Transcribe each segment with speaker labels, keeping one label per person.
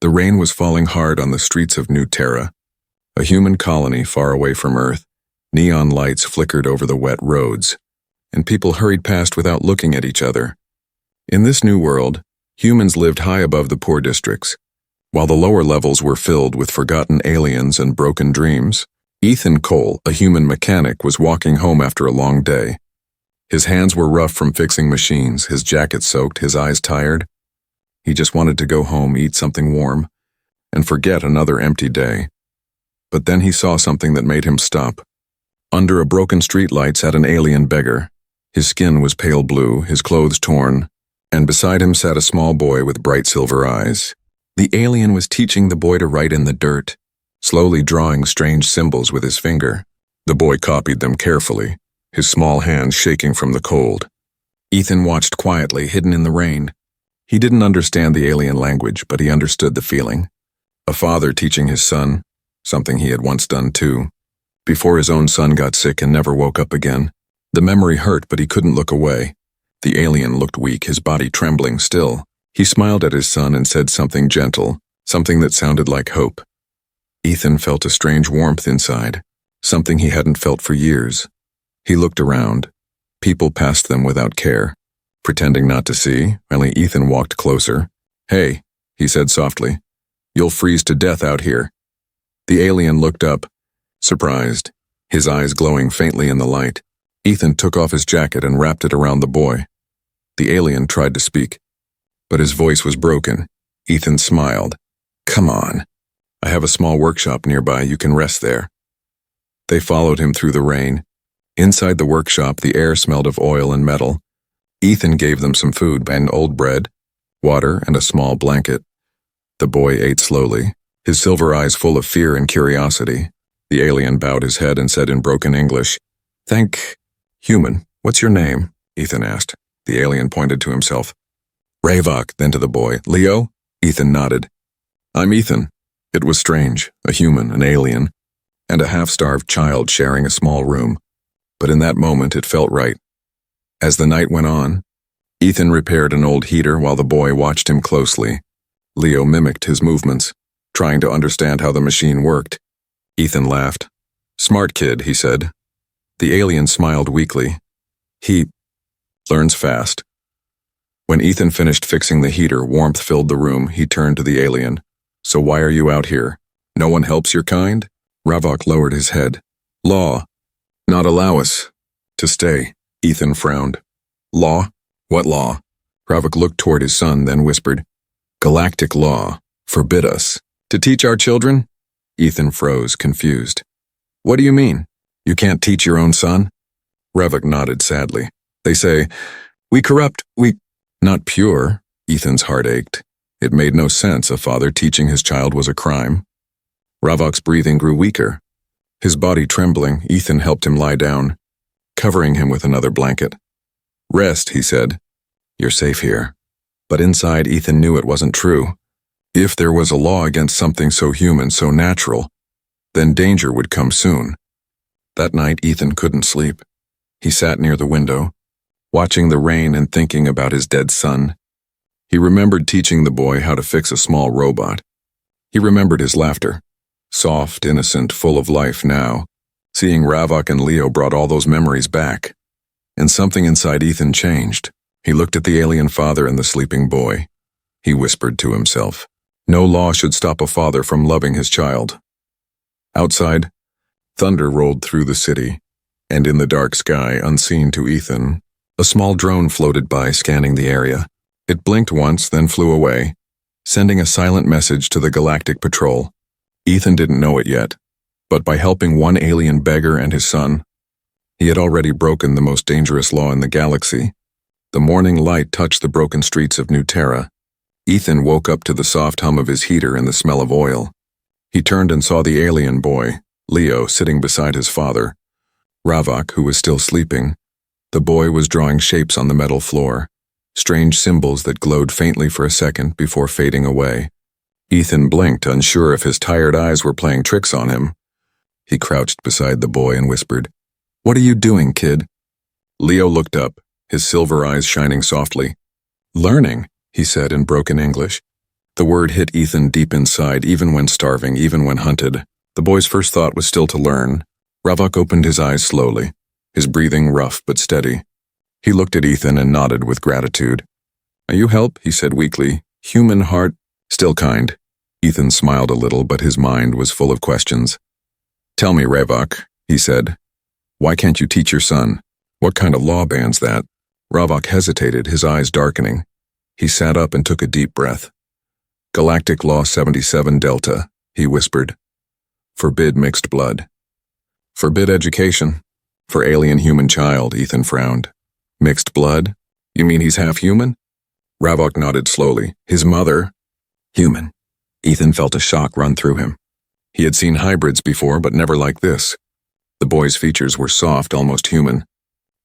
Speaker 1: The rain was falling hard on the streets of New Terra, a human colony far away from Earth. Neon lights flickered over the wet roads, and people hurried past without looking at each other. In this new world, humans lived high above the poor districts, while the lower levels were filled with forgotten aliens and broken dreams. Ethan Cole, a human mechanic, was walking home after a long day. His hands were rough from fixing machines, his jacket soaked, his eyes tired. He just wanted to go home, eat something warm, and forget another empty day. But then he saw something that made him stop. Under a broken streetlight sat an alien beggar. His skin was pale blue, his clothes torn, and beside him sat a small boy with bright silver eyes. The alien was teaching the boy to write in the dirt, slowly drawing strange symbols with his finger. The boy copied them carefully, his small hands shaking from the cold. Ethan watched quietly, hidden in the rain. He didn't understand the alien language, but he understood the feeling. A father teaching his son, something he had once done too, before his own son got sick and never woke up again. The memory hurt, but he couldn't look away. The alien looked weak, his body trembling still. He smiled at his son and said something gentle, something that sounded like hope. Ethan felt a strange warmth inside, something he hadn't felt for years. He looked around. People passed them without care, pretending not to see. Finally, Ethan walked closer. "Hey," he said softly. "You'll freeze to death out here." The alien looked up, surprised, his eyes glowing faintly in the light. Ethan took off his jacket and wrapped it around the boy. The alien tried to speak, but his voice was broken. Ethan smiled. "Come on. I have a small workshop nearby. You can rest there." They followed him through the rain. Inside the workshop, the air smelled of oil and metal. Ethan gave them some food and old bread, water, and a small blanket. The boy ate slowly, his silver eyes full of fear and curiosity. The alien bowed his head and said in broken English, "Human, what's your name?" Ethan asked. The alien pointed to himself. "Ravok," then to the boy. "Leo?" Ethan nodded. "I'm Ethan." It was strange, a human, an alien, and a half-starved child sharing a small room. But in that moment it felt right. As the night went on, Ethan repaired an old heater while the boy watched him closely. Leo mimicked his movements, trying to understand how the machine worked. Ethan laughed. "Smart kid," he said. The alien smiled weakly. "He learns fast." When Ethan finished fixing the heater, warmth filled the room. He turned to the alien. "So why are you out here? No one helps your kind?" Ravok lowered his head. "Law. Not allow us to stay." Ethan frowned. "Law? What law?" Ravok looked toward his son, then whispered, "Galactic Law. Forbid us. To teach our children?" Ethan froze, confused. "What do you mean? You can't teach your own son?" Ravok nodded sadly. "They say, we corrupt, not pure." Ethan's heart ached. It made no sense. A father teaching his child was a crime. Ravok's breathing grew weaker. His body trembling, Ethan helped him lie down, covering him with another blanket. "Rest," he said. "You're safe here." But inside, Ethan knew it wasn't true. If there was a law against something so human, so natural, then danger would come soon. That night, Ethan couldn't sleep. He sat near the window, watching the rain and thinking about his dead son. He remembered teaching the boy how to fix a small robot. He remembered his laughter, soft, innocent, full of life now. Seeing Ravok and Leo brought all those memories back. And something inside Ethan changed. He looked at the alien father and the sleeping boy. He whispered to himself, no law should stop a father from loving his child. Outside, thunder rolled through the city, and in the dark sky, unseen to Ethan, a small drone floated by, scanning the area. It blinked once, then flew away, sending a silent message to the Galactic Patrol. Ethan didn't know it yet, but by helping one alien beggar and his son, he had already broken the most dangerous law in the galaxy. The morning light touched the broken streets of New Terra. Ethan woke up to the soft hum of his heater and the smell of oil. He turned and saw the alien boy, Leo, sitting beside his father. Ravok, who was still sleeping. The boy was drawing shapes on the metal floor, strange symbols that glowed faintly for a second before fading away. Ethan blinked, unsure if his tired eyes were playing tricks on him. He crouched beside the boy and whispered, "What are you doing, kid?" Leo looked up, his silver eyes shining softly. "Learning," he said in broken English. The word hit Ethan deep inside, even when starving, even when hunted. The boy's first thought was still to learn. Ravok opened his eyes slowly, his breathing rough but steady. He looked at Ethan and nodded with gratitude. "Are you help?" he said weakly. "Human heart, still kind." Ethan smiled a little, but his mind was full of questions. "Tell me, Ravok," he said, "why can't you teach your son? What kind of law bans that?" Ravok hesitated, his eyes darkening. He sat up and took a deep breath. "Galactic Law 77 Delta," he whispered. "Forbid mixed blood. Forbid education. For alien-human child," Ethan frowned. "Mixed blood? You mean he's half human?" Ravok nodded slowly. "His mother? Human." Ethan felt a shock run through him. He had seen hybrids before, but never like this. The boy's features were soft, almost human.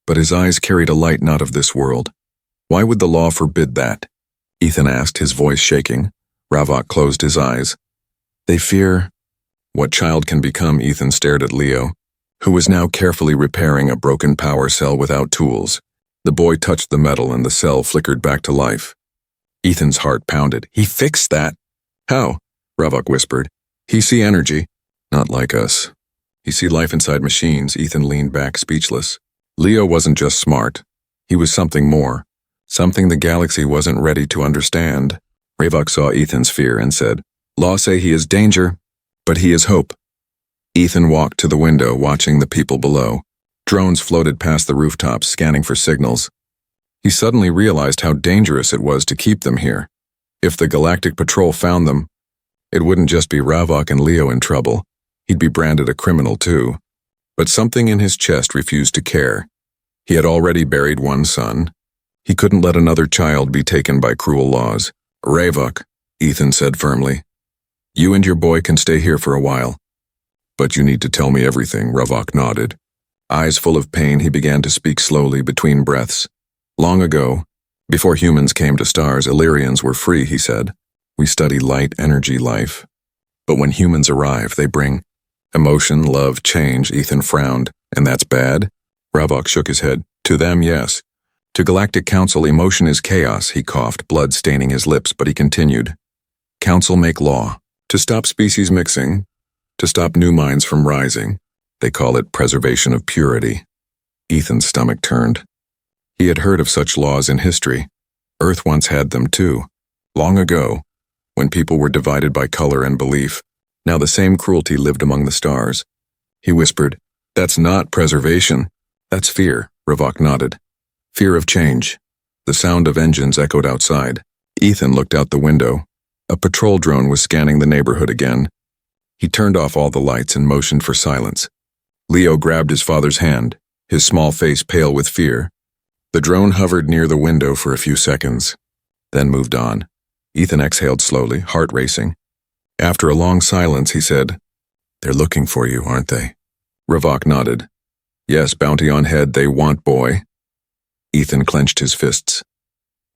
Speaker 1: But his eyes carried a light not of this world. "Why would the law forbid that?" Ethan asked, his voice shaking. Ravok closed his eyes. "They fear what child can become." Ethan stared at Leo, who was now carefully repairing a broken power cell without tools. The boy touched the metal and the cell flickered back to life. Ethan's heart pounded. "He fixed that." "How?" Ravok whispered. "He see energy. Not like us. He see life inside machines." Ethan leaned back, speechless. Leo wasn't just smart. He was something more. Something the galaxy wasn't ready to understand. Ravok saw Ethan's fear and said, "Law say he is danger, but he is hope." Ethan walked to the window, watching the people below. Drones floated past the rooftops, scanning for signals. He suddenly realized how dangerous it was to keep them here. If the Galactic Patrol found them, it wouldn't just be Ravok and Leo in trouble. He'd be branded a criminal too. But something in his chest refused to care. He had already buried one son. He couldn't let another child be taken by cruel laws. "Ravok," Ethan said firmly, "you and your boy can stay here for a while. But you need to tell me everything." Ravok nodded. Eyes full of pain, he began to speak slowly between breaths. "Long ago, before humans came to stars, Illyrians were free," he said. "We study light, energy, life. But when humans arrive, they bring emotion, love, change." Ethan frowned. "And that's bad?" Ravok shook his head. "To them, yes. To Galactic Council, emotion is chaos." He coughed, blood staining his lips, but he continued. "Council make law. To stop species mixing. To stop new minds from rising. They call it preservation of purity." Ethan's stomach turned. He had heard of such laws in history. Earth once had them too. Long ago, when people were divided by color and belief. Now the same cruelty lived among the stars. He whispered, "That's not preservation. That's fear." Ravok nodded. "Fear of change." The sound of engines echoed outside. Ethan looked out the window. A patrol drone was scanning the neighborhood again. He turned off all the lights and motioned for silence. Leo grabbed his father's hand, his small face pale with fear. The drone hovered near the window for a few seconds, then moved on. Ethan exhaled slowly, heart racing. After a long silence, he said, "They're looking for you, aren't they?" Ravok nodded. "Yes, bounty on head, they want boy." Ethan clenched his fists.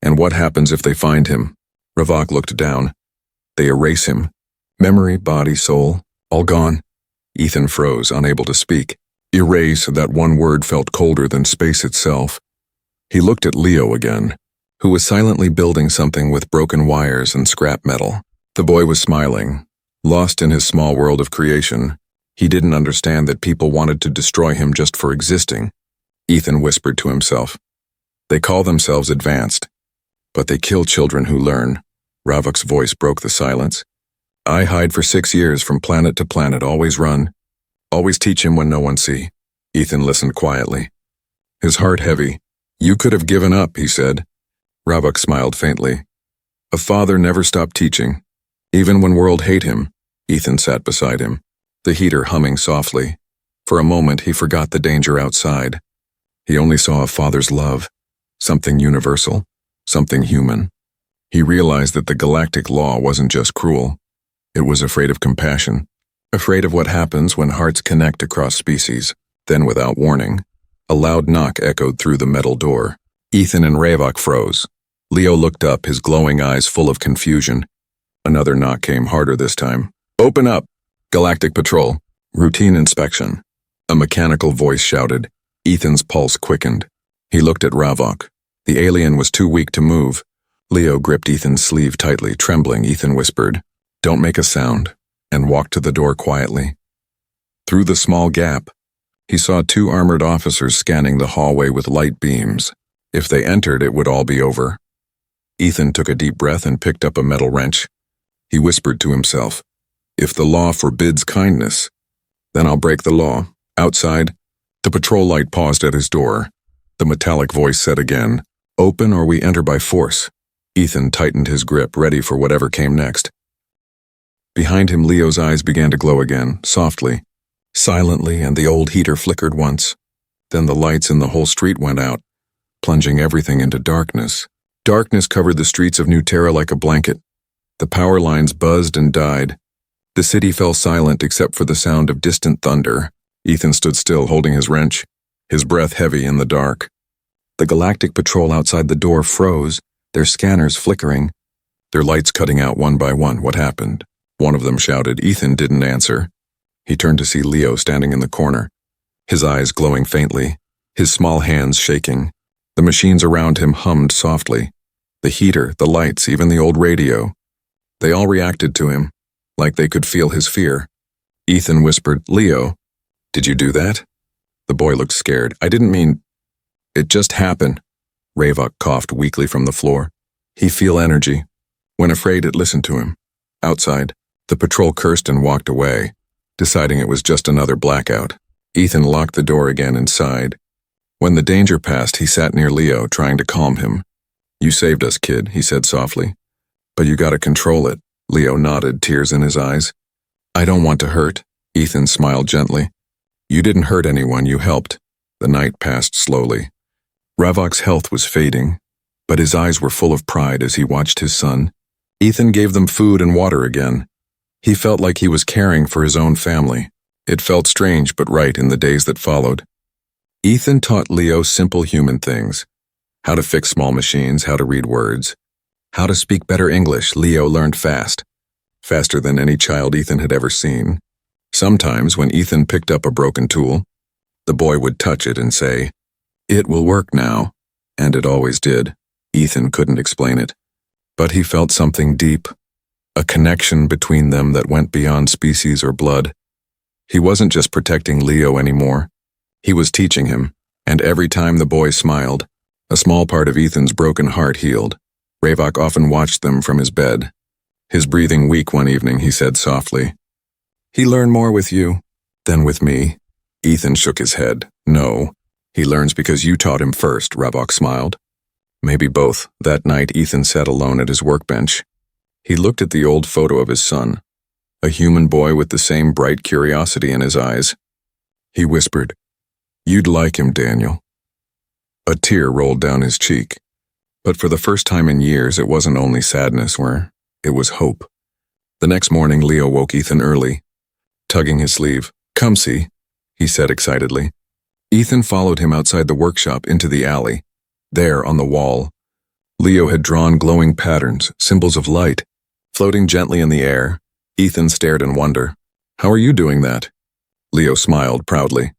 Speaker 1: "And what happens if they find him?" Ravok looked down. "They erase him. Memory, body, soul, all gone." Ethan froze, unable to speak. Erase, that one word felt colder than space itself. He looked at Leo again, who was silently building something with broken wires and scrap metal. The boy was smiling, lost in his small world of creation. He didn't understand that people wanted to destroy him just for existing. Ethan whispered to himself, "They call themselves advanced, but they kill children who learn." Ravok's voice broke the silence. "I hide for 6 years from planet to planet, always run. Always teach him when no one see." Ethan listened quietly, his heart heavy. "You could have given up," he said. Ravok smiled faintly. "A father never stopped teaching, even when world hate him." Ethan sat beside him, the heater humming softly. For a moment he forgot the danger outside. He only saw a father's love, something universal, something human. He realized that the Galactic Law wasn't just cruel. It was afraid of compassion, afraid of what happens when hearts connect across species. Then, without warning, a loud knock echoed through the metal door. Ethan and Ravok froze. Leo looked up, his glowing eyes full of confusion. Another knock came, harder this time. "Open up! Galactic Patrol. Routine inspection." A mechanical voice shouted. Ethan's pulse quickened. He looked at Ravok. The alien was too weak to move, Leo gripped Ethan's sleeve tightly, trembling. Ethan whispered, "Don't make a sound," and walked to the door quietly. Through the small gap, he saw 2 armored officers scanning the hallway with light beams. If they entered, it would all be over. Ethan took a deep breath and picked up a metal wrench. He whispered to himself, "If the law forbids kindness, then I'll break the law." Outside, the patrol light paused at his door. The metallic voice said again, "Open or we enter by force." Ethan tightened his grip, ready for whatever came next. Behind him, Leo's eyes began to glow again, softly, silently, and the old heater flickered once. Then the lights in the whole street went out, plunging everything into darkness. Darkness covered the streets of New Terra like a blanket. The power lines buzzed and died. The city fell silent except for the sound of distant thunder. Ethan stood still, holding his wrench, his breath heavy in the dark. The Galactic Patrol outside the door froze, their scanners flickering, their lights cutting out one by one. What happened? One of them shouted. Ethan didn't answer. He turned to see Leo standing in the corner, his eyes glowing faintly, his small hands shaking. The machines around him hummed softly. The heater, the lights, even the old radio. They all reacted to him, like they could feel his fear. Ethan whispered, "Leo, did you do that?" The boy looked scared. "I didn't mean... It just happened." Ravok coughed weakly from the floor. He feel energy. When afraid, it listened to him. Outside, the patrol cursed and walked away, deciding it was just another blackout. Ethan locked the door again and sighed. When the danger passed, he sat near Leo, trying to calm him. "You saved us, kid," he said softly. "But you gotta control it." Leo nodded, tears in his eyes. "I don't want to hurt." Ethan smiled gently. "You didn't hurt anyone, you helped." The night passed slowly. Ravok's health was fading, but his eyes were full of pride as he watched his son. Ethan gave them food and water again. He felt like he was caring for his own family. It felt strange but right in the days that followed. Ethan taught Leo simple human things. How to fix small machines, how to read words. How to speak better English. Leo learned fast. Faster than any child Ethan had ever seen. Sometimes, when Ethan picked up a broken tool, the boy would touch it and say, "It will work now." And it always did. Ethan couldn't explain it. But he felt something deep. A connection between them that went beyond species or blood. He wasn't just protecting Leo anymore. He was teaching him, and every time the boy smiled, a small part of Ethan's broken heart healed. Ravok often watched them from his bed. His breathing weak one evening, he said softly, "He learned more with you than with me." Ethan shook his head. "No, he learns because you taught him first," Ravok smiled. "Maybe both." That night, Ethan sat alone at his workbench. He looked at the old photo of his son, a human boy with the same bright curiosity in his eyes. He whispered, "You'd like him, Daniel." A tear rolled down his cheek. But for the first time in years, it wasn't only sadness, it was hope. The next morning, Leo woke Ethan early, tugging his sleeve. "Come see," he said excitedly. Ethan followed him outside the workshop into the alley. There, on the wall, Leo had drawn glowing patterns, symbols of light. Floating gently in the air, Ethan stared in wonder. "How are you doing that?" Leo smiled proudly.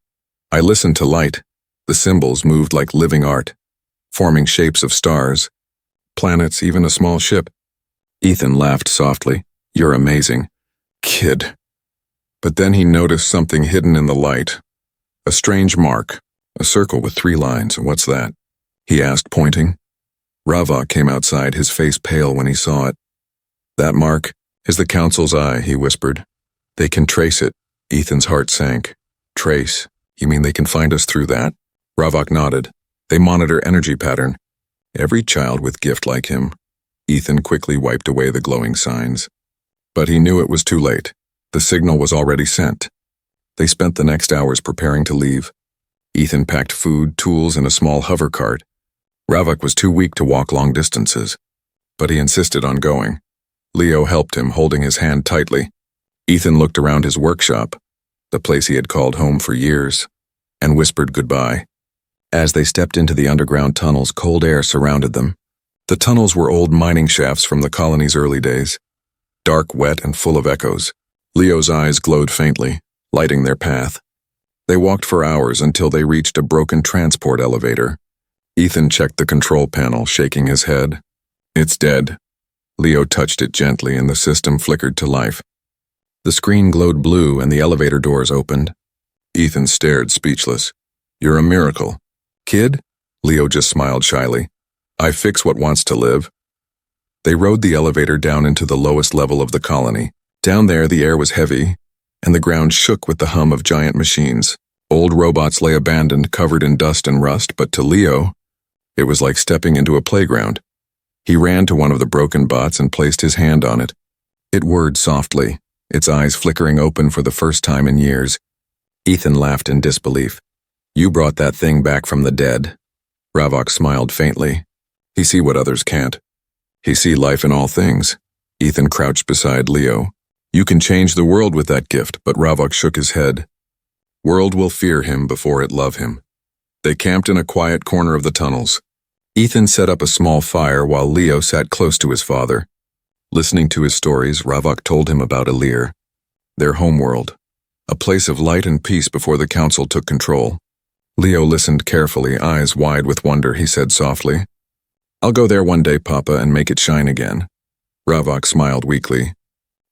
Speaker 1: "I listened to light. The symbols moved like living art, forming shapes of stars, planets, even a small ship." Ethan laughed softly. "You're amazing, kid." But then he noticed something hidden in the light. A strange mark, a circle with 3 lines. "What's that?" he asked, pointing. Ravok came outside, his face pale when he saw it. "That mark is the Council's eye," he whispered. "They can trace it." Ethan's heart sank. "Trace? You mean they can find us through that?" Ravok nodded. "They monitor energy pattern. Every child with gift like him." Ethan quickly wiped away the glowing signs. But he knew it was too late. The signal was already sent. They spent the next hours preparing to leave. Ethan packed food, tools, and a small hover cart. Ravok was too weak to walk long distances, but he insisted on going. Leo helped him, holding his hand tightly. Ethan looked around his workshop, the place he had called home for years, and whispered goodbye. As they stepped into the underground tunnels, cold air surrounded them. The tunnels were old mining shafts from the colony's early days, dark, wet, and full of echoes. Leo's eyes glowed faintly, lighting their path. They walked for hours until they reached a broken transport elevator. Ethan checked the control panel, shaking his head. It's dead. Leo touched it gently and the system flickered to life. The screen glowed blue and the elevator doors opened. Ethan stared, speechless. You're a miracle. Kid? Leo just smiled shyly. I fix what wants to live. They rode the elevator down into the lowest level of the colony. Down there, the air was heavy, and the ground shook with the hum of giant machines. Old robots lay abandoned, covered in dust and rust, but to Leo, it was like stepping into a playground. He ran to one of the broken bots and placed his hand on it. It whirred softly, its eyes flickering open for the first time in years. Ethan laughed in disbelief. You brought that thing back from the dead. Ravok smiled faintly. He see what others can't. He see life in all things. Ethan crouched beside Leo. You can change the world with that gift, but Ravok shook his head. World will fear him before it love him. They camped in a quiet corner of the tunnels. Ethan set up a small fire while Leo sat close to his father. Listening to his stories, Ravok told him about Elir, their homeworld, a place of light and peace before the council took control. Leo listened carefully, eyes wide with wonder. He said softly, I'll go there one day, Papa, and make it shine again. Ravok smiled weakly.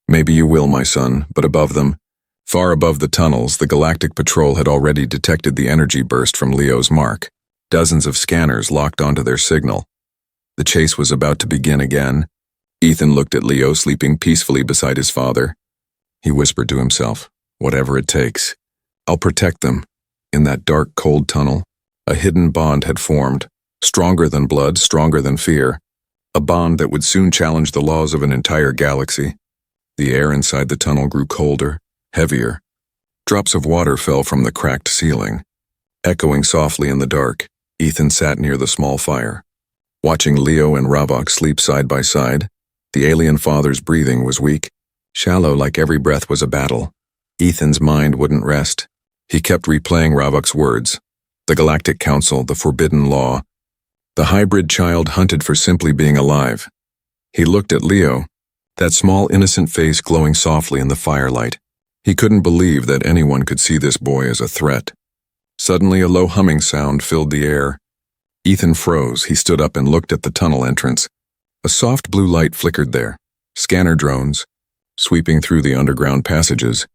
Speaker 1: Maybe you will, my son, but above them, far above the tunnels, the Galactic Patrol had already detected the energy burst from Leo's mark. Dozens of scanners locked onto their signal. The chase was about to begin again. Ethan looked at Leo sleeping peacefully beside his father. He whispered to himself, whatever it takes. I'll protect them. In that dark, cold tunnel, a hidden bond had formed, stronger than blood, stronger than fear. A bond that would soon challenge the laws of an entire galaxy. The air inside the tunnel grew colder, heavier. Drops of water fell from the cracked ceiling. Echoing softly in the dark, Ethan sat near the small fire. Watching Leo and Ravok sleep side by side, the alien father's breathing was weak, shallow like every breath was a battle. Ethan's mind wouldn't rest. He kept replaying Ravok's words. The Galactic Council, the forbidden law. The hybrid child hunted for simply being alive. He looked at Leo, that small innocent face glowing softly in the firelight. He couldn't believe that anyone could see this boy as a threat. Suddenly a low humming sound filled the air. Ethan froze. He stood up and looked at the tunnel entrance. A soft blue light flickered there. Scanner drones, sweeping through the underground passages.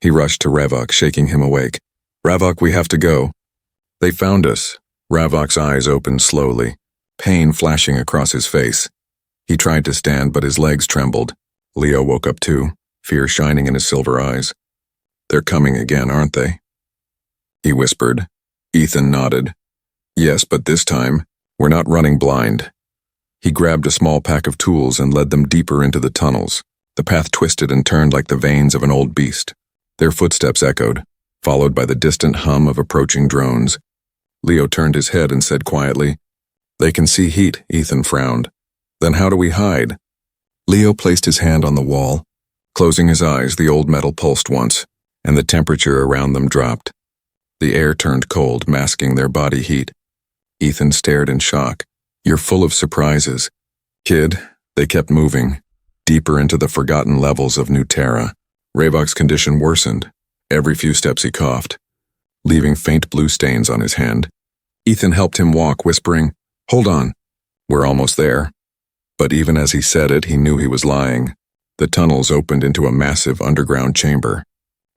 Speaker 1: He rushed to Ravok, shaking him awake. Ravok, we have to go. They found us. Ravok's eyes opened slowly, pain flashing across his face. He tried to stand, but his legs trembled. Leo woke up too, fear shining in his silver eyes. They're coming again, aren't they? He whispered. Ethan nodded. Yes, but this time, we're not running blind. He grabbed a small pack of tools and led them deeper into the tunnels. The path twisted and turned like the veins of an old beast. Their footsteps echoed, followed by the distant hum of approaching drones. Leo turned his head and said quietly, They can see heat. Ethan frowned. Then how do we hide? Leo placed his hand on the wall. Closing his eyes, the old metal pulsed once, and the temperature around them dropped. The air turned cold, masking their body heat. Ethan stared in shock. You're full of surprises. Kid, they kept moving, deeper into the forgotten levels of New Terra. Ravok's condition worsened. Every few steps he coughed, leaving faint blue stains on his hand. Ethan helped him walk, whispering, Hold on, we're almost there. But even as he said it, he knew he was lying. The tunnels opened into a massive underground chamber.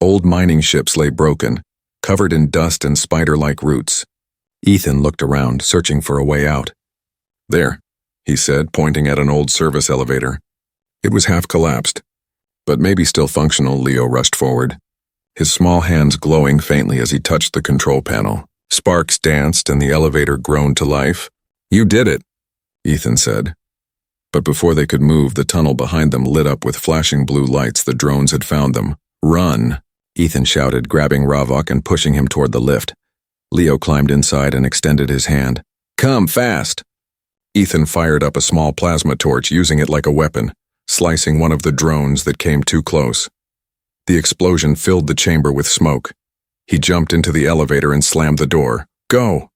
Speaker 1: Old mining ships lay broken, covered in dust and spider-like roots. Ethan looked around, searching for a way out. There, he said, pointing at an old service elevator. It was half collapsed, but maybe still functional. Leo rushed forward, his small hands glowing faintly as he touched the control panel. Sparks danced and the elevator groaned to life. You did it, Ethan said. But before they could move, the tunnel behind them lit up with flashing blue lights. The drones had found them. Run, Ethan shouted, grabbing Ravok and pushing him toward the lift. Leo climbed inside and extended his hand. Come, fast! Ethan fired up a small plasma torch, using it like a weapon, slicing one of the drones that came too close. The explosion filled the chamber with smoke. He jumped into the elevator and slammed the door. Go!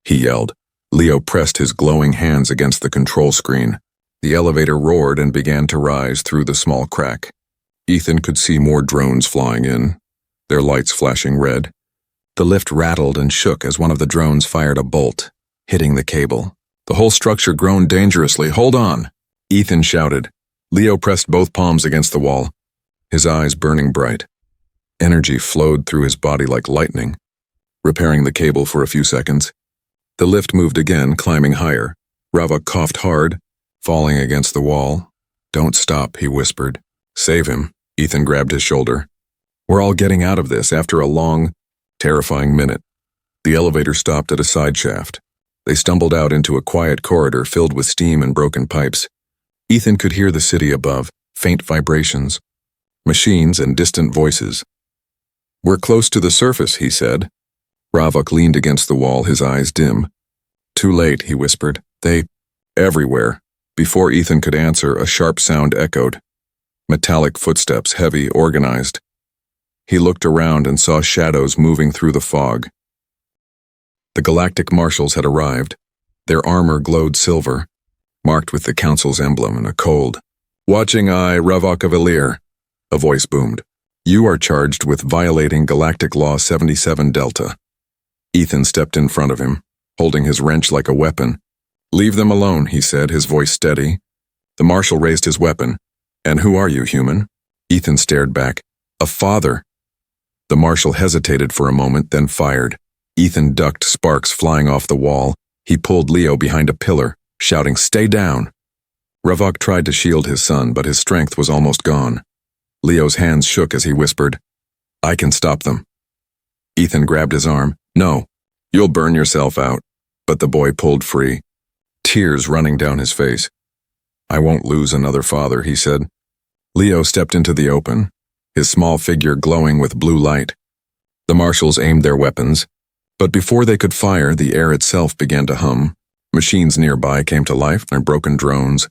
Speaker 1: He yelled. Leo pressed his glowing hands against the control screen. The elevator roared and began to rise through the small crack. Ethan could see more drones flying in, their lights flashing red. The lift rattled and shook as one of the drones fired a bolt, hitting the cable. The whole structure groaned dangerously. "Hold on!" Ethan shouted. Leo pressed both palms against the wall, his eyes burning bright. Energy flowed through his body like lightning, repairing the cable for a few seconds. The lift moved again, climbing higher. Ravok coughed hard, falling against the wall. "Don't stop," he whispered. "Save him." Ethan grabbed his shoulder. "We're all getting out of this after a long, terrifying minute." The elevator stopped at a side shaft. They stumbled out into a quiet corridor filled with steam and broken pipes. Ethan could hear the city above, faint vibrations, machines and distant voices. "We're close to the surface," he said. Ravok leaned against the wall, his eyes dim. "Too late," he whispered. Everywhere." Before Ethan could answer, a sharp sound echoed. Metallic footsteps, heavy, organized. He looked around and saw shadows moving through the fog. The Galactic Marshals had arrived. Their armor glowed silver, marked with the Council's emblem and a cold, "Watching eye, Ravok of Ilir," a voice boomed. "You are charged with violating Galactic Law 77 Delta." Ethan stepped in front of him, holding his wrench like a weapon. "Leave them alone," he said, his voice steady. The Marshal raised his weapon. "And who are you, human?" Ethan stared back. "A father." The Marshal hesitated for a moment, then fired. Ethan ducked, sparks flying off the wall. He pulled Leo behind a pillar, shouting, "Stay down!" Ravok tried to shield his son, but his strength was almost gone. Leo's hands shook as he whispered, "I can stop them." Ethan grabbed his arm. "No, you'll burn yourself out." But the boy pulled free, tears running down his face. "I won't lose another father," he said. Leo stepped into the open, his small figure glowing with blue light. The Marshals aimed their weapons, but before they could fire, the air itself began to hum. Machines nearby came to life, and broken drones,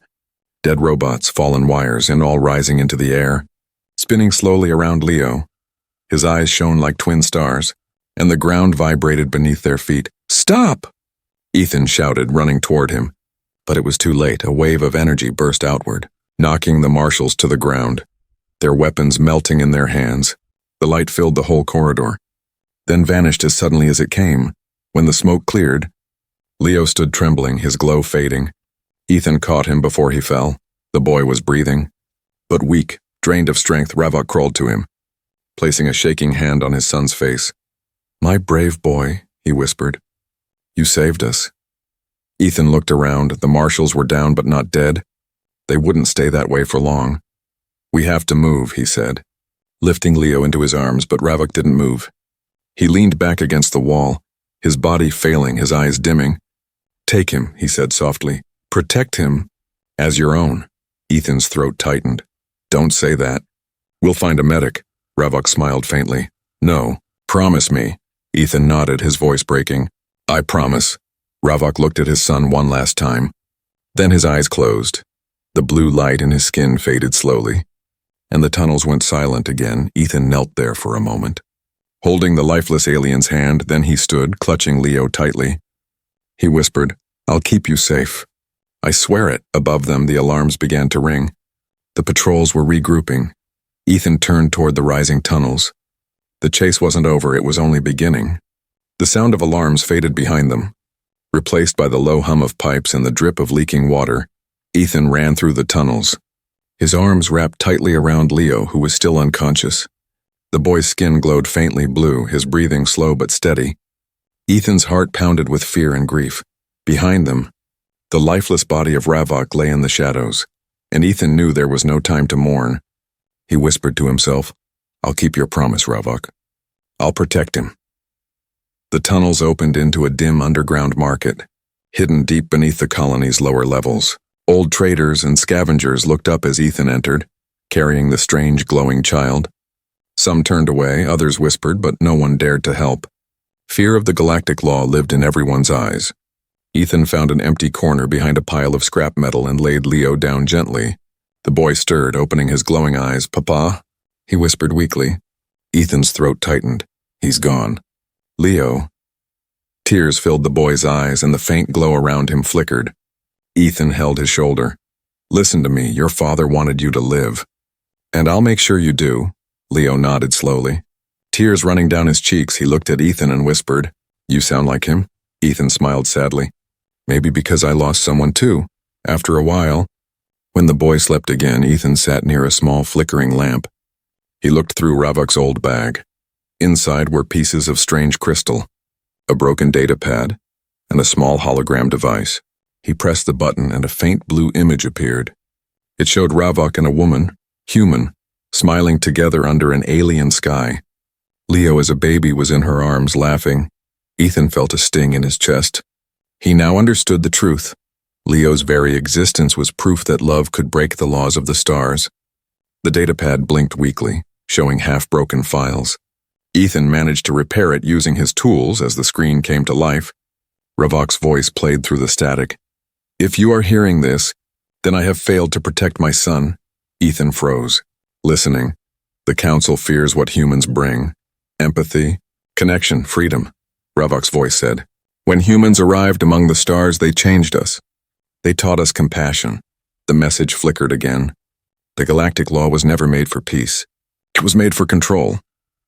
Speaker 1: dead robots, fallen wires, and all rising into the air, spinning slowly around Leo. His eyes shone like twin stars, and the ground vibrated beneath their feet. "Stop!" Ethan shouted, running toward him. But it was too late. A wave of energy burst outward, knocking the Marshals to the ground, their weapons melting in their hands. The light filled the whole corridor, then vanished as suddenly as it came. When the smoke cleared, Leo stood trembling, his glow fading. Ethan caught him before he fell. The boy was breathing, but weak, drained of strength. Ravok crawled to him, placing a shaking hand on his son's face. "My brave boy," he whispered. "You saved us." Ethan looked around. The Marshals were down but not dead. They wouldn't stay that way for long. "We have to move," he said, lifting Leo into his arms, but Ravok didn't move. He leaned back against the wall, his body failing, his eyes dimming. "Take him," he said softly. "Protect him as your own." Ethan's throat tightened. "Don't say that. We'll find a medic." Ravok smiled faintly. "No, promise me." Ethan nodded, his voice breaking. "I promise." Ravok looked at his son one last time. Then his eyes closed. The blue light in his skin faded slowly, and the tunnels went silent again. Ethan knelt there for a moment, holding the lifeless alien's hand. Then he stood, clutching Leo tightly. He whispered, "I'll keep you safe. I swear it." Above them, the alarms began to ring. The patrols were regrouping. Ethan turned toward the rising tunnels. The chase wasn't over, it was only beginning. The sound of alarms faded behind them, replaced by the low hum of pipes and the drip of leaking water. Ethan ran through the tunnels, his arms wrapped tightly around Leo, who was still unconscious. The boy's skin glowed faintly blue, his breathing slow but steady. Ethan's heart pounded with fear and grief. Behind them, the lifeless body of Ravok lay in the shadows, and Ethan knew there was no time to mourn. He whispered to himself, "I'll keep your promise, Ravok. I'll protect him." The tunnels opened into a dim underground market, hidden deep beneath the colony's lower levels. Old traders and scavengers looked up as Ethan entered, carrying the strange glowing child. Some turned away, others whispered, but no one dared to help. Fear of the Galactic Law lived in everyone's eyes. Ethan found an empty corner behind a pile of scrap metal and laid Leo down gently. The boy stirred, opening his glowing eyes. "Papa?" he whispered weakly. Ethan's throat tightened. "He's gone." "Leo." Tears filled the boy's eyes, and the faint glow around him flickered. Ethan held his shoulder. "Listen to me, your father wanted you to live. And I'll make sure you do." Leo nodded slowly. Tears running down his cheeks, he looked at Ethan and whispered, "You sound like him." Ethan smiled sadly. Maybe because I lost someone too. After a while, when the boy slept again, Ethan sat near a small flickering lamp. He looked through Ravok's old bag. Inside were pieces of strange crystal, a broken data pad, and a small hologram device. He pressed the button and a faint blue image appeared. It showed Ravok and a woman, human, smiling together under an alien sky. Leo as a baby was in her arms, laughing. Ethan felt a sting in his chest. He now understood the truth. Leo's very existence was proof that love could break the laws of the stars. The datapad blinked weakly, showing half-broken files. Ethan managed to repair it using his tools as the screen came to life. Ravok's voice played through the static. "If you are hearing this, then I have failed to protect my son." Ethan froze, listening. The Council fears what humans bring. Empathy, connection, freedom, Ravok's voice said. "When humans arrived among the stars, they changed us. They taught us compassion." The message flickered again. The Galactic Law was never made for peace. It was made for control.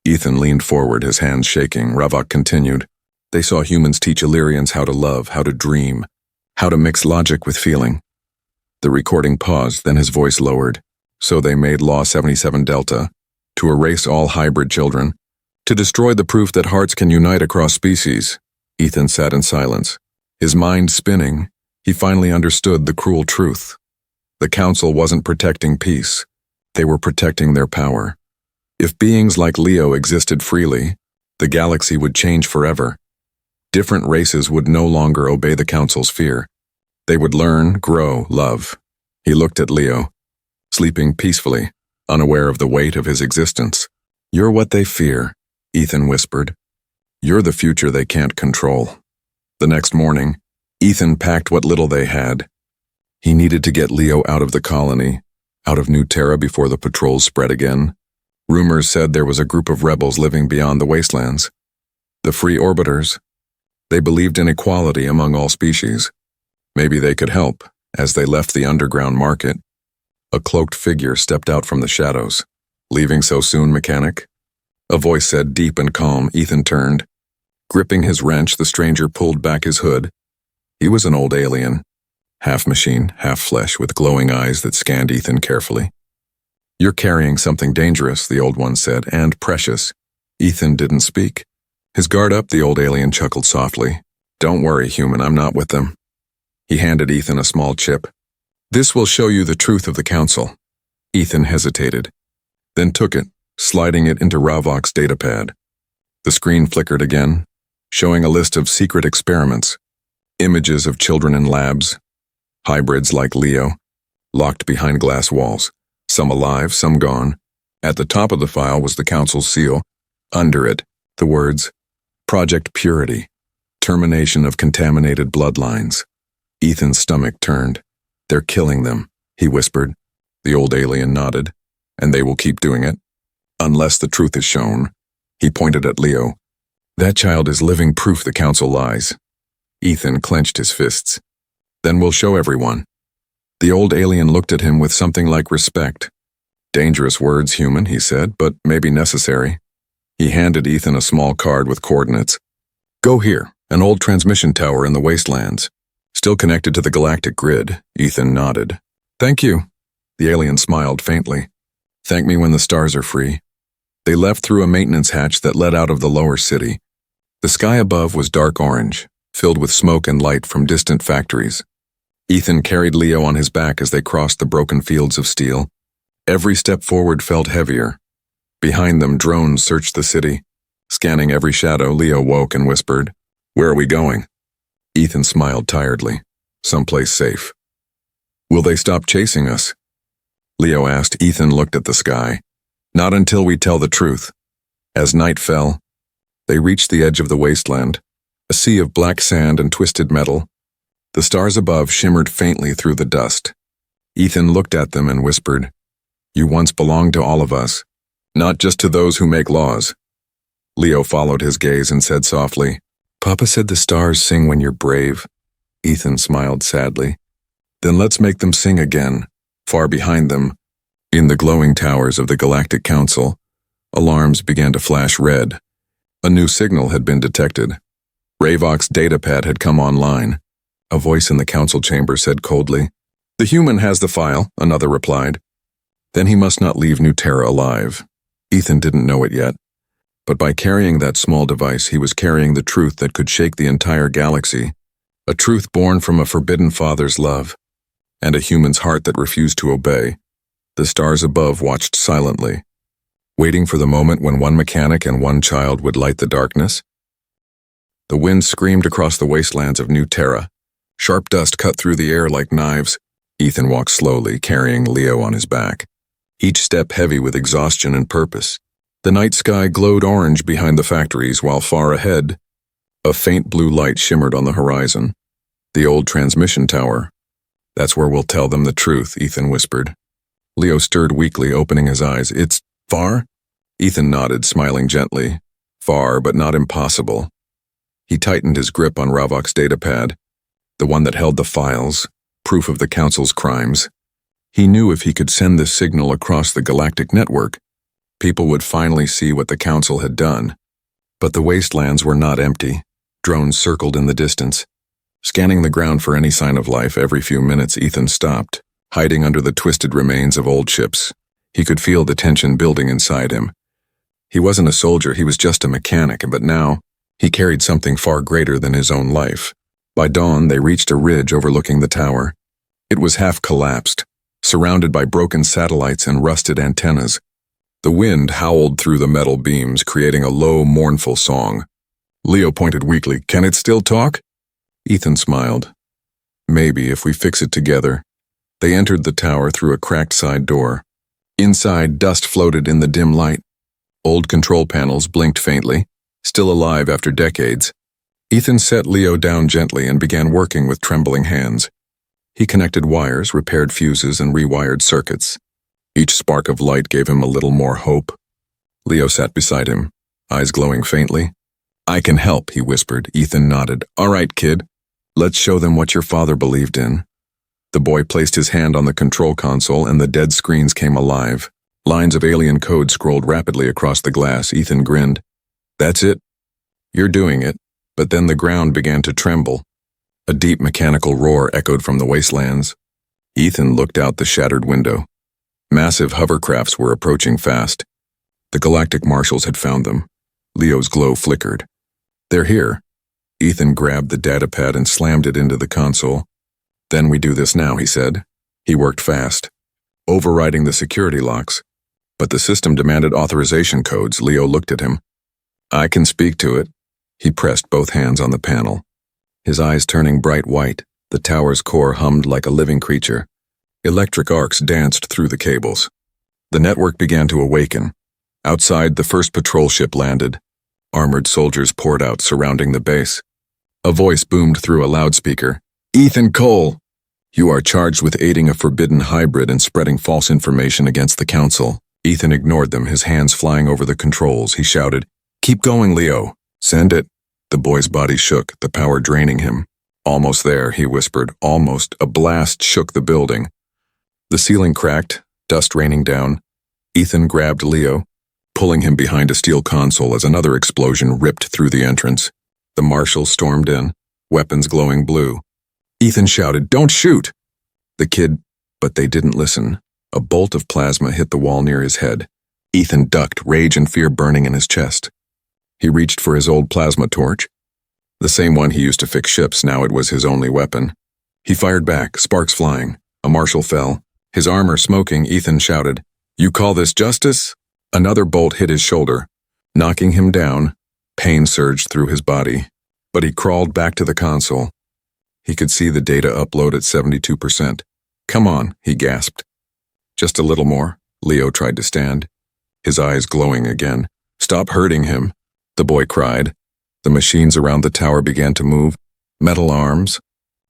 Speaker 1: Ethan leaned forward, his hands shaking. Ravok continued. "They saw humans teach Illyrians how to love, how to dream, how to mix logic with feeling." The recording paused, then his voice lowered. "So they made Law 77 Delta, to erase all hybrid children, to destroy the proof that hearts can unite across species." Ethan sat in silence, his mind spinning. He finally understood the cruel truth. The Council wasn't protecting peace. They were protecting their power. If beings like Leo existed freely, the galaxy would change forever. Different races would no longer obey the Council's fear. They would learn, grow, love. He looked at Leo, sleeping peacefully, unaware of the weight of his existence. "You're what they fear," Ethan whispered. "You're the future they can't control." The next morning, Ethan packed what little they had. He needed to get Leo out of the colony, out of New Terra before the patrols spread again. Rumors said there was a group of rebels living beyond the wastelands. The Free Orbiters. They believed in equality among all species. Maybe they could help. As they left the underground market, a cloaked figure stepped out from the shadows. "Leaving so soon, mechanic?" A voice said, deep and calm. Ethan turned. Gripping his wrench, the stranger pulled back his hood. He was an old alien, half machine, half flesh, with glowing eyes that scanned Ethan carefully. "You're carrying something dangerous," the old one said, "and precious." Ethan didn't speak. His guard up, the old alien chuckled softly. "Don't worry, human, I'm not with them." He handed Ethan a small chip. "This will show you the truth of the Council." Ethan hesitated, then took it, sliding it into Ravok's datapad. The screen flickered again, showing a list of secret experiments, images of children in labs, hybrids like Leo, locked behind glass walls, some alive, some gone. At the top of the file was the Council's seal. Under it, the words, "Project Purity, termination of contaminated bloodlines." Ethan's stomach turned. "They're killing them," he whispered. The old alien nodded. "And they will keep doing it, unless the truth is shown." He pointed at Leo. "That child is living proof the Council lies." Ethan clenched his fists. "Then we'll show everyone." The old alien looked at him with something like respect. "Dangerous words, human," he said, "but maybe necessary." He handed Ethan a small card with coordinates. "Go here, an old transmission tower in the wastelands. Still connected to the galactic grid." Ethan nodded. "Thank you." The alien smiled faintly. "Thank me when the stars are free." They left through a maintenance hatch that led out of the lower city. The sky above was dark orange, filled with smoke and light from distant factories. Ethan carried Leo on his back as they crossed the broken fields of steel. Every step forward felt heavier. Behind them, drones searched the city. Scanning every shadow, Leo woke and whispered, "Where are we going?" Ethan smiled tiredly. "Someplace safe." "Will they stop chasing us?" Leo asked. Ethan looked at the sky. "Not until we tell the truth." As night fell, they reached the edge of the wasteland, a sea of black sand and twisted metal. The stars above shimmered faintly through the dust. Ethan looked at them and whispered, "You once belonged to all of us, not just to those who make laws." Leo followed his gaze and said softly, "Papa said the stars sing when you're brave." Ethan smiled sadly. "Then let's make them sing again." Far behind them, in the glowing towers of the Galactic Council, alarms began to flash red. A new signal had been detected. Ravok's datapad had come online. A voice in the council chamber said coldly. The human has the file, another replied. Then he must not leave New Terra alive. Ethan didn't know it yet. But by carrying that small device, he was carrying the truth that could shake the entire galaxy. A truth born from a forbidden father's love. And a human's heart that refused to obey. The stars above watched silently, waiting for the moment when one mechanic and one child would light the darkness. The wind screamed across the wastelands of New Terra. Sharp dust cut through the air like knives. Ethan walked slowly, carrying Leo on his back, each step heavy with exhaustion and purpose. The night sky glowed orange behind the factories, while far ahead, a faint blue light shimmered on the horizon. The old transmission tower. That's where we'll tell them the truth, Ethan whispered. Leo stirred weakly, opening his eyes. It's far? Ethan nodded, smiling gently. Far, but not impossible. He tightened his grip on Ravok's datapad, the one that held the files, proof of the Council's crimes. He knew if he could send this signal across the galactic network, people would finally see what the Council had done. But the wastelands were not empty. Drones circled in the distance. Scanning the ground for any sign of life, every few minutes Ethan stopped, hiding under the twisted remains of old ships. He could feel the tension building inside him. He wasn't a soldier, he was just a mechanic, but now he carried something far greater than his own life. By dawn, they reached a ridge overlooking the tower. It was half collapsed, surrounded by broken satellites and rusted antennas. The wind howled through the metal beams, creating a low, mournful song. Leo pointed weakly. Can it still talk? Ethan smiled. Maybe, if we fix it together. They entered the tower through a cracked side door. Inside, dust floated in the dim light. Old control panels blinked faintly, still alive after decades. Ethan set Leo down gently and began working with trembling hands. He connected wires, repaired fuses, and rewired circuits. Each spark of light gave him a little more hope. Leo sat beside him, eyes glowing faintly. I can help, he whispered. Ethan nodded. All right, kid. Let's show them what your father believed in. The boy placed his hand on the control console and the dead screens came alive. Lines of alien code scrolled rapidly across the glass. Ethan grinned. That's it. You're doing it. But then the ground began to tremble. A deep mechanical roar echoed from the wastelands. Ethan looked out the shattered window. Massive hovercrafts were approaching fast. The galactic marshals had found them. Leo's glow flickered. They're here. Ethan grabbed the datapad and slammed it into the console. Then we do this now, he said. He worked fast, overriding the security locks. But the system demanded authorization codes. Leo looked at him. I can speak to it. He pressed both hands on the panel. His eyes turning bright white, the tower's core hummed like a living creature. Electric arcs danced through the cables. The network began to awaken. Outside, the first patrol ship landed. Armored soldiers poured out, surrounding the base. A voice boomed through a loudspeaker. Ethan Cole, you are charged with aiding a forbidden hybrid and spreading false information against the Council. Ethan ignored them, his hands flying over the controls. He shouted, Keep going, Leo. Send it. The boy's body shook, the power draining him. Almost there, he whispered. Almost. A blast shook the building. The ceiling cracked, dust raining down. Ethan grabbed Leo, pulling him behind a steel console as another explosion ripped through the entrance. The marshals stormed in, weapons glowing blue. Ethan shouted, Don't shoot! But they didn't listen. A bolt of plasma hit the wall near his head. Ethan ducked, rage and fear burning in his chest. He reached for his old plasma torch. The same one he used to fix ships, now it was his only weapon. He fired back, sparks flying. A marshal fell. His armor smoking, Ethan shouted, You call this justice? Another bolt hit his shoulder, knocking him down. Pain surged through his body, but he crawled back to the console. He could see the data upload at 72%. Come on, he gasped. Just a little more. Leo tried to stand, his eyes glowing again. Stop hurting him, the boy cried. The machines around the tower began to move. Metal arms,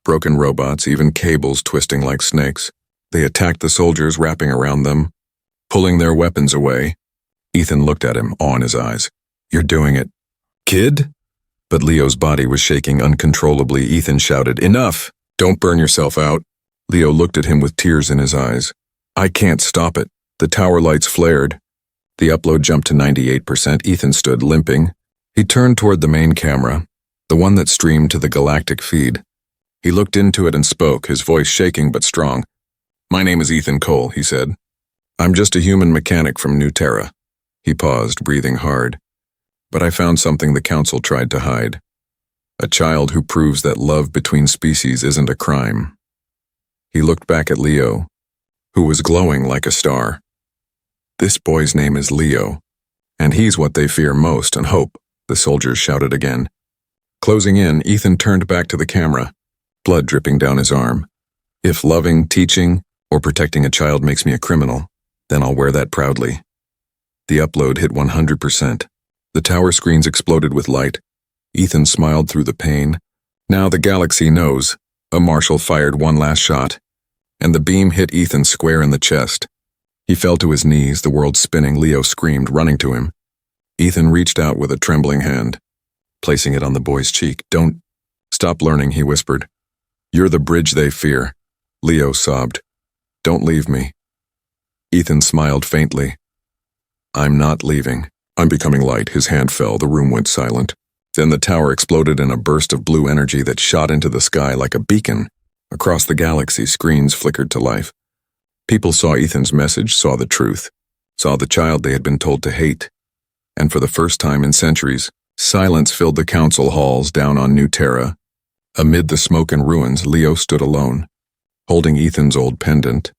Speaker 1: broken robots, even cables twisting like snakes. They attacked the soldiers, wrapping around them, pulling their weapons away. Ethan looked at him, awe in his eyes. You're doing it, kid? But Leo's body was shaking uncontrollably. Ethan shouted, Enough! Don't burn yourself out. Leo looked at him with tears in his eyes. I can't stop it. The tower lights flared. The upload jumped to 98%. Ethan stood, limping. He turned toward the main camera, the one that streamed to the galactic feed. He looked into it and spoke, his voice shaking but strong. "My name is Ethan Cole," he said. "I'm just a human mechanic from New Terra." He paused, breathing hard. "But I found something the Council tried to hide. A child who proves that love between species isn't a crime." He looked back at Leo, who was glowing like a star. "This boy's name is Leo, and he's what they fear most and hope," the soldiers shouted again. Closing in, Ethan turned back to the camera, blood dripping down his arm. "If loving, teaching, or protecting a child makes me a criminal, then I'll wear that proudly." The upload hit 100%. The tower screens exploded with light. Ethan smiled through the pain. Now the galaxy knows. A marshal fired one last shot, and the beam hit Ethan square in the chest. He fell to his knees, the world spinning. Leo screamed, running to him. Ethan reached out with a trembling hand, placing it on the boy's cheek. "Don't stop learning," he whispered. "You're the bridge they fear." Leo sobbed. "Don't leave me." Ethan smiled faintly. "I'm not leaving." "I'm becoming light." His hand fell, the room went silent. Then the tower exploded in a burst of blue energy that shot into the sky like a beacon. Across the galaxy, screens flickered to life. People saw Ethan's message, saw the truth, saw the child they had been told to hate. And for the first time in centuries, silence filled the council halls down on New Terra. Amid the smoke and ruins, Leo stood alone, holding Ethan's old pendant,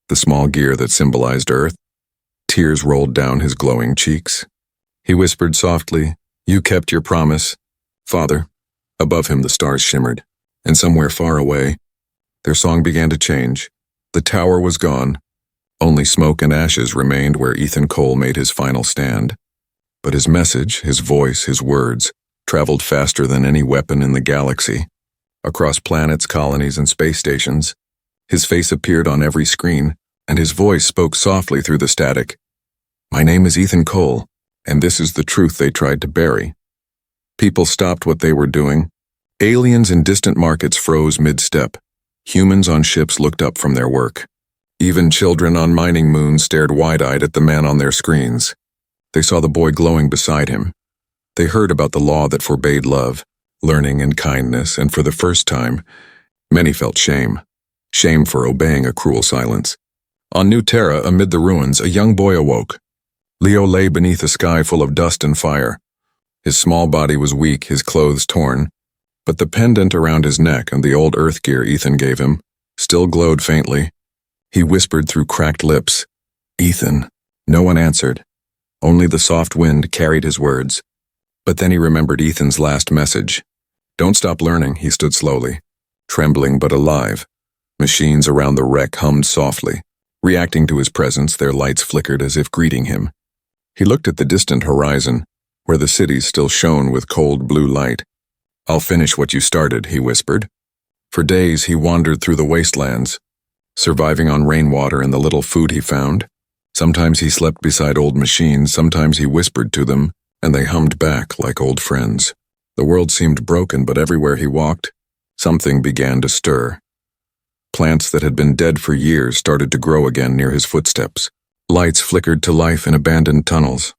Speaker 1: the small gear that symbolized Earth. Tears rolled down his glowing cheeks. He whispered softly, "You kept your promise, Father." Above him the stars shimmered, and somewhere far away, their song began to change. The tower was gone. Only smoke and ashes remained where Ethan Cole made his final stand. But his message, his voice, his words, traveled faster than any weapon in the galaxy. Across planets, colonies, and space stations, his face appeared on every screen, and his voice spoke softly through the static. "My name is Ethan Cole, and this is the truth they tried to bury." People stopped what they were doing. Aliens in distant markets froze mid-step. Humans on ships looked up from their work. Even children on mining moons stared wide-eyed at the man on their screens. They saw the boy glowing beside him. They heard about the law that forbade love, learning, and kindness, and for the first time, many felt shame. Shame for obeying a cruel silence. On New Terra, amid the ruins, a young boy awoke. Leo lay beneath a sky full of dust and fire. His small body was weak, his clothes torn, but the pendant around his neck and the old earth gear Ethan gave him still glowed faintly. He whispered through cracked lips, "Ethan." No one answered. Only the soft wind carried his words. But then he remembered Ethan's last message. "Don't stop learning." He stood slowly, trembling but alive. Machines around the wreck hummed softly. Reacting to his presence, their lights flickered as if greeting him. He looked at the distant horizon, where the cities still shone with cold blue light. "I'll finish what you started," he whispered. For days he wandered through the wastelands, surviving on rainwater and the little food he found. Sometimes he slept beside old machines, sometimes he whispered to them, and they hummed back like old friends. The world seemed broken, but everywhere he walked, something began to stir. Plants that had been dead for years started to grow again near his footsteps. Lights flickered to life in abandoned tunnels.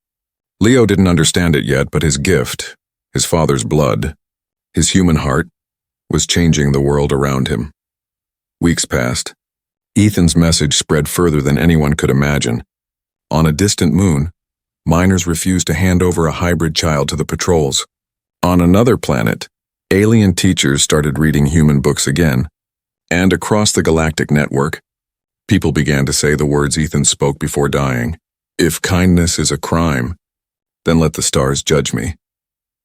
Speaker 1: Leo didn't understand it yet, but his gift, his father's blood, his human heart, was changing the world around him. Weeks passed. Ethan's message spread further than anyone could imagine. On a distant moon, miners refused to hand over a hybrid child to the patrols. On another planet, alien teachers started reading human books again. And across the galactic network, people began to say the words Ethan spoke before dying. "If kindness is a crime, then let the stars judge me."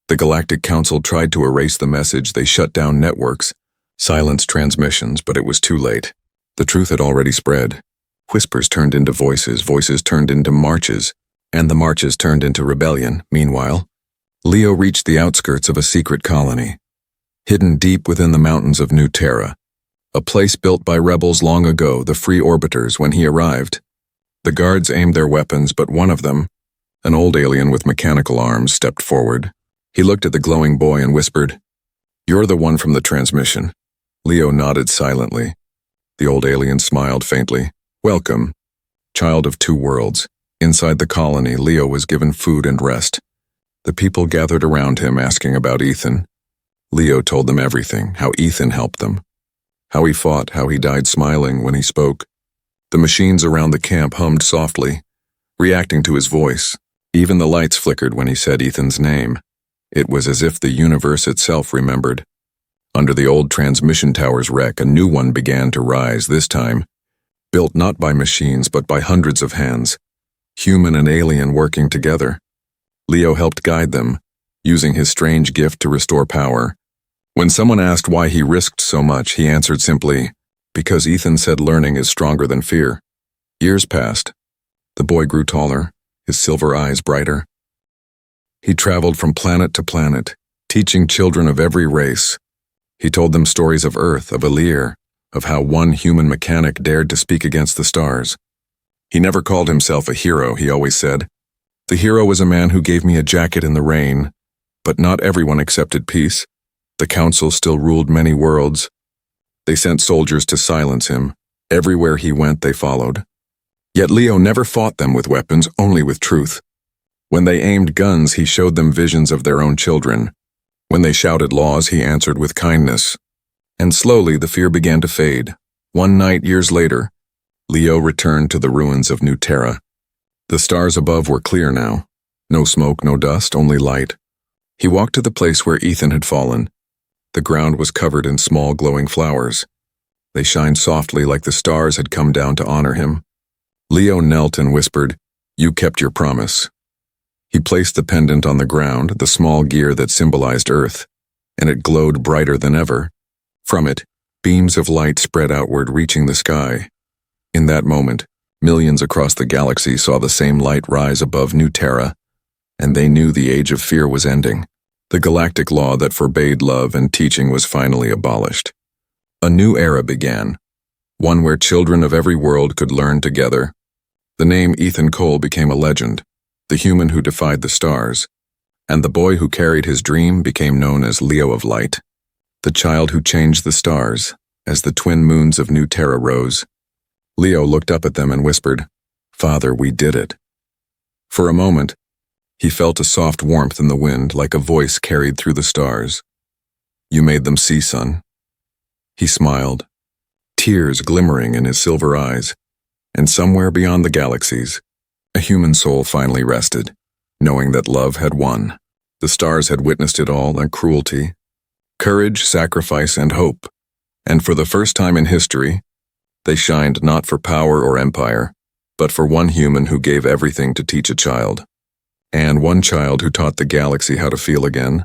Speaker 1: The Galactic Council tried to erase the message. They shut down networks, silenced transmissions, but it was too late. The truth had already spread. Whispers turned into voices, voices turned into marches, and the marches turned into rebellion. Meanwhile, Leo reached the outskirts of a secret colony, hidden deep within the mountains of New Terra, a place built by rebels long ago, the free orbiters. When he arrived, the guards aimed their weapons, but one of them, an old alien with mechanical arms, stepped forward. He looked at the glowing boy and whispered, "You're the one from the transmission." Leo nodded silently. The old alien smiled faintly. "Welcome, child of two worlds." Inside the colony, Leo was given food and rest. The people gathered around him asking about Ethan. Leo told them everything, how Ethan helped them, how he fought, how he died smiling when he spoke. The machines around the camp hummed softly, reacting to his voice. Even the lights flickered when he said Ethan's name. It was as if the universe itself remembered. Under the old transmission tower's wreck, a new one began to rise, this time built not by machines but by hundreds of hands, human and alien working together. Leo helped guide them, using his strange gift to restore power. When someone asked why he risked so much, he answered simply, "Because Ethan said learning is stronger than fear." Years passed. The boy grew taller, his silver eyes brighter. He traveled from planet to planet, teaching children of every race. He told them stories of Earth, of Alir, of how one human mechanic dared to speak against the stars. He never called himself a hero, he always said. "The hero was a man who gave me a jacket in the rain." But not everyone accepted peace. The council still ruled many worlds. They sent soldiers to silence him. Everywhere he went, they followed. Yet Leo never fought them with weapons, only with truth. When they aimed guns, he showed them visions of their own children. When they shouted laws, he answered with kindness. And slowly the fear began to fade. One night, years later, Leo returned to the ruins of New Terra. The stars above were clear now. No smoke, no dust, only light. He walked to the place where Ethan had fallen. The ground was covered in small glowing flowers. They shined softly like the stars had come down to honor him. Leo knelt and whispered, "You kept your promise." He placed the pendant on the ground, the small gear that symbolized Earth, and it glowed brighter than ever. From it, beams of light spread outward, reaching the sky. In that moment, millions across the galaxy saw the same light rise above New Terra, and they knew the age of fear was ending. The Galactic Law that forbade love and teaching was finally abolished. A new era began, one where children of every world could learn together. The name Ethan Cole became a legend, the human who defied the stars, and the boy who carried his dream became known as Leo of Light, the child who changed the stars as the twin moons of New Terra rose. Leo looked up at them and whispered, "Father, we did it." For a moment, he felt a soft warmth in the wind, like a voice carried through the stars. "You made them see, son." He smiled, tears glimmering in his silver eyes, and somewhere beyond the galaxies, a human soul finally rested, knowing that love had won. The stars had witnessed it all, and cruelty, courage, sacrifice, and hope, and for the first time in history, they shined not for power or empire, but for one human who gave everything to teach a child. And one child who taught the galaxy how to feel again.